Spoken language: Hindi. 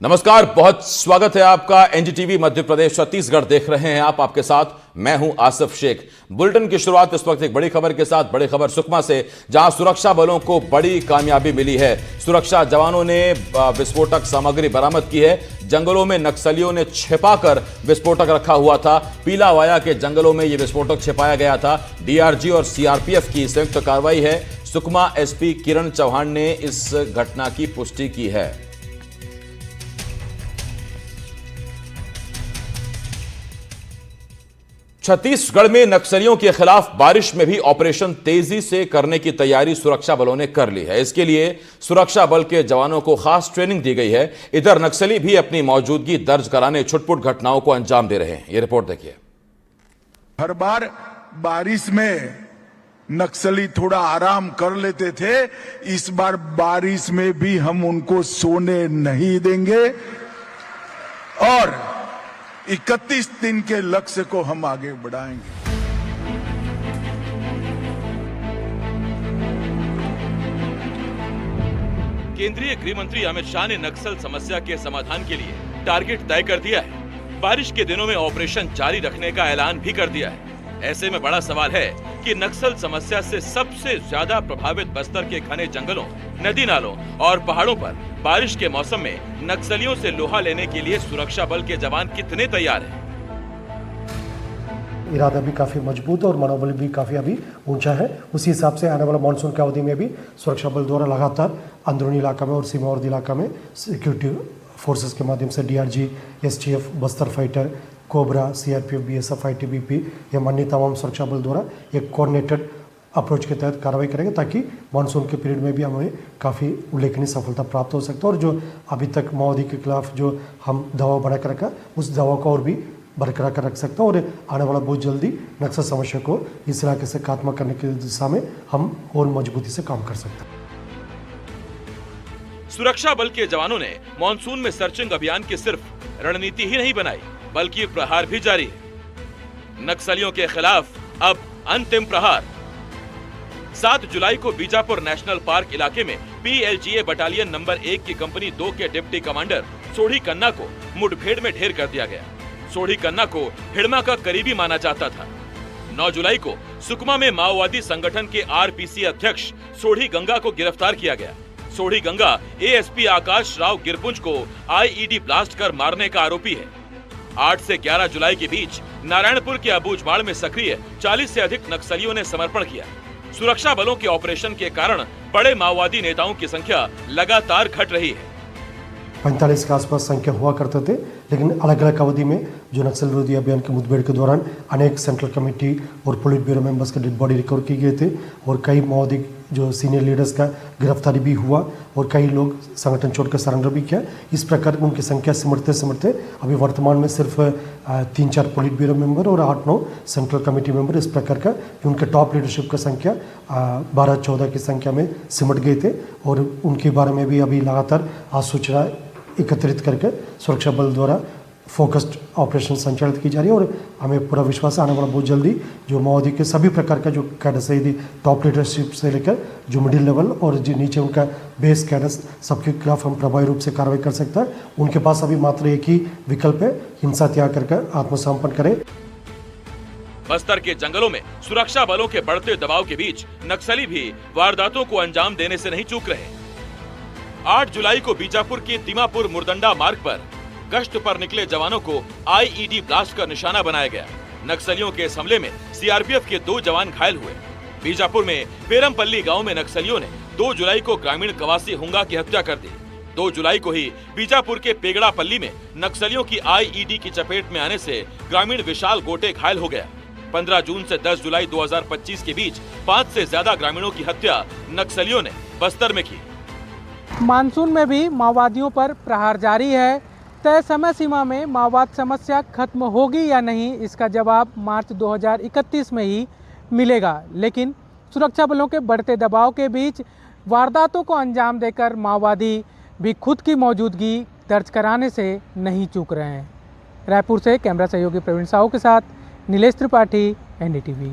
नमस्कार, बहुत स्वागत है आपका। एनडीटीवी मध्य प्रदेश छत्तीसगढ़ देख रहे हैं आप। आपके साथ मैं हूं आसिफ शेख। बुलेटिन की शुरुआत इस वक्त एक बड़ी खबर के साथ। बड़ी खबर सुकमा से, जहां सुरक्षा बलों को बड़ी कामयाबी मिली है। सुरक्षा जवानों ने विस्फोटक सामग्री बरामद की है। जंगलों में नक्सलियों ने छिपाकर विस्फोटक रखा हुआ था। पीलावाया के जंगलों में यह विस्फोटक छिपाया गया था। डीआरजी और सीआरपीएफ की संयुक्त कार्रवाई है। सुकमा एसपी किरण चौहान ने इस घटना की पुष्टि की है। छत्तीसगढ़ में नक्सलियों के खिलाफ बारिश में भी ऑपरेशन तेजी से करने की तैयारी सुरक्षा बलों ने कर ली है। इसके लिए सुरक्षा बल के जवानों को खास ट्रेनिंग दी गई है। इधर नक्सली भी अपनी मौजूदगी दर्ज कराने छुटपुट घटनाओं को अंजाम दे रहे हैं। ये रिपोर्ट देखिए। हर बार बारिश में नक्सली थोड़ा आराम कर लेते थे। इस बार बारिश में भी हम उनको सोने नहीं देंगे और 31 दिन के लक्ष्य को हम आगे बढ़ाएंगे। केंद्रीय गृह मंत्री अमित शाह ने नक्सल समस्या के समाधान के लिए टारगेट तय कर दिया है। बारिश के दिनों में ऑपरेशन जारी रखने का ऐलान भी कर दिया है। ऐसे में बड़ा सवाल है कि नक्सल समस्या से सबसे ज्यादा प्रभावित बस्तर के घने जंगलों, नदी नालों और पहाड़ों पर बारिश के मौसम में नक्सलियों से लोहा लेने के लिए सुरक्षा बल के जवान कितने तैयार हैं? इरादा भी काफ़ी मजबूत और मनोबल भी काफ़ी अभी ऊंचा है। उसी हिसाब से आने वाला मानसून की अवधि में भी सुरक्षा बल द्वारा लगातार अंदरूनी इलाका में और सीमावर्ती इलाका में सिक्योरिटी फोर्सेस के माध्यम से DRG, STF, Bastar fighter, cobra, CRPF, BSF, ITBP या अन्य तमाम सुरक्षा बल द्वारा एक कोऑर्डिनेटेड अप्रोच के तहत कार्रवाई करेंगे ताकि मानसून के पीरियड में भी हमें काफ़ी उल्लेखनीय सफलता प्राप्त हो सकता है। और जो अभी तक माओवादी के खिलाफ जो हम दवा बनाकर रखा, उस दवा को और भी बरकरार कर रख सकते हैं और आने वाला बहुत जल्दी नक्सल समस्या को इस इलाके से खात्मा करने की दिशा में हम और मजबूती से काम कर सकते हैं। सुरक्षा बल के जवानों ने मानसून में सर्चिंग अभियान की सिर्फ रणनीति ही नहीं बनाई, बल्कि प्रहार भी जारी है। नक्सलियों के खिलाफ अब अंतिम प्रहार। 7 जुलाई को बीजापुर नेशनल पार्क इलाके में पीएलजीए बटालियन नंबर 1 की कंपनी 2 के डिप्टी कमांडर सोढ़ी कन्ना को मुठभेड़ में ढेर कर दिया गया। सोढ़ी कन्ना को हिड़मा का करीबी माना जाता था। 9 जुलाई को सुकमा में माओवादी संगठन के आरपीसी अध्यक्ष सोढ़ी गंगा को गिरफ्तार किया गया। सोढ़ी गंगा एएसपी आकाश राव गिरपुंज को आईईडी ब्लास्ट कर मारने का आरोपी है। 8 से 11 जुलाई के बीच नारायणपुर के अबूझमाड़ में सक्रिय 40 से अधिक नक्सलियों ने समर्पण किया। सुरक्षा बलों के ऑपरेशन के कारण बड़े माओवादी नेताओं की संख्या लगातार घट रही है। 45 के आसपास संख्या हुआ करते थे, लेकिन अलग अलग अवधि में जो नक्सल विरोधी अभियान की मुठभेड़ के दौरान अनेक सेंट्रल कमेटी और पुलिस ब्यूरो मेंबर्स के डेड बॉडी रिकवर किए गए थे और कई माओवादी जो सीनियर लीडर्स का गिरफ्तारी भी हुआ और कई लोग संगठन छोड़कर सरेंडर भी किया। इस प्रकार उनकी संख्या सिमटते सिमटते अभी वर्तमान में सिर्फ 3-4 पुलिस ब्यूरो मेंबर और 8-9 सेंट्रल कमेटी मेंबर, इस प्रकार का उनके टॉप लीडरशिप का संख्या 12-14 की संख्या में सिमट गए थे। और उनके बारे में भी अभी लगातार आज सूचना एकत्रित करके सुरक्षा बल द्वारा फोकस्ड ऑपरेशन संचालित की जा रही है और हमें पूरा विश्वास है आने वाला बहुत जल्दी जो माओवादी के सभी प्रकार का जो कैडर्स है, यदि टॉप लीडरशिप से लेकर जो मिडिल लेवल और जो नीचे उनका बेस कैडर्स, सबके खिलाफ हम प्रभावी रूप से कार्रवाई कर सकते हैं। उनके पास अभी मात्र एक ही विकल्प है, हिंसा त्याग करके आत्मसमर्पण करें। बस्तर के जंगलों में सुरक्षा बलों के बढ़ते दबाव के बीच नक्सली भी वारदातों को अंजाम देने से नहीं चूक रहे। 8 जुलाई को बीजापुर के दीमापुर मुरदंडा मार्ग पर गश्त पर निकले जवानों को आईईडी ब्लास्ट कर निशाना बनाया गया। नक्सलियों के इस हमले में सीआरपीएफ के 2 जवान घायल हुए। बीजापुर में पेरमपल्ली गांव में नक्सलियों ने 2 जुलाई को ग्रामीण कवासी हुंगा की हत्या कर दी। 2 जुलाई को ही बीजापुर के पेगड़ापल्ली में नक्सलियों की आईईडी की चपेट में आने से ग्रामीण विशाल गोटे घायल हो गया। 15 जून से 10 जुलाई 2025 के बीच 5 से ज्यादा ग्रामीणों की हत्या नक्सलियों ने बस्तर में की। मानसून में भी माओवादियों पर प्रहार जारी है। तय समय सीमा में माओवाद समस्या खत्म होगी या नहीं, इसका जवाब मार्च 2031 में ही मिलेगा। लेकिन सुरक्षा बलों के बढ़ते दबाव के बीच वारदातों को अंजाम देकर माओवादी भी खुद की मौजूदगी दर्ज कराने से नहीं चूक रहे हैं। रायपुर से कैमरा सहयोगी प्रवीण साहू के साथ नीलेश त्रिपाठी, एनडीटीवी।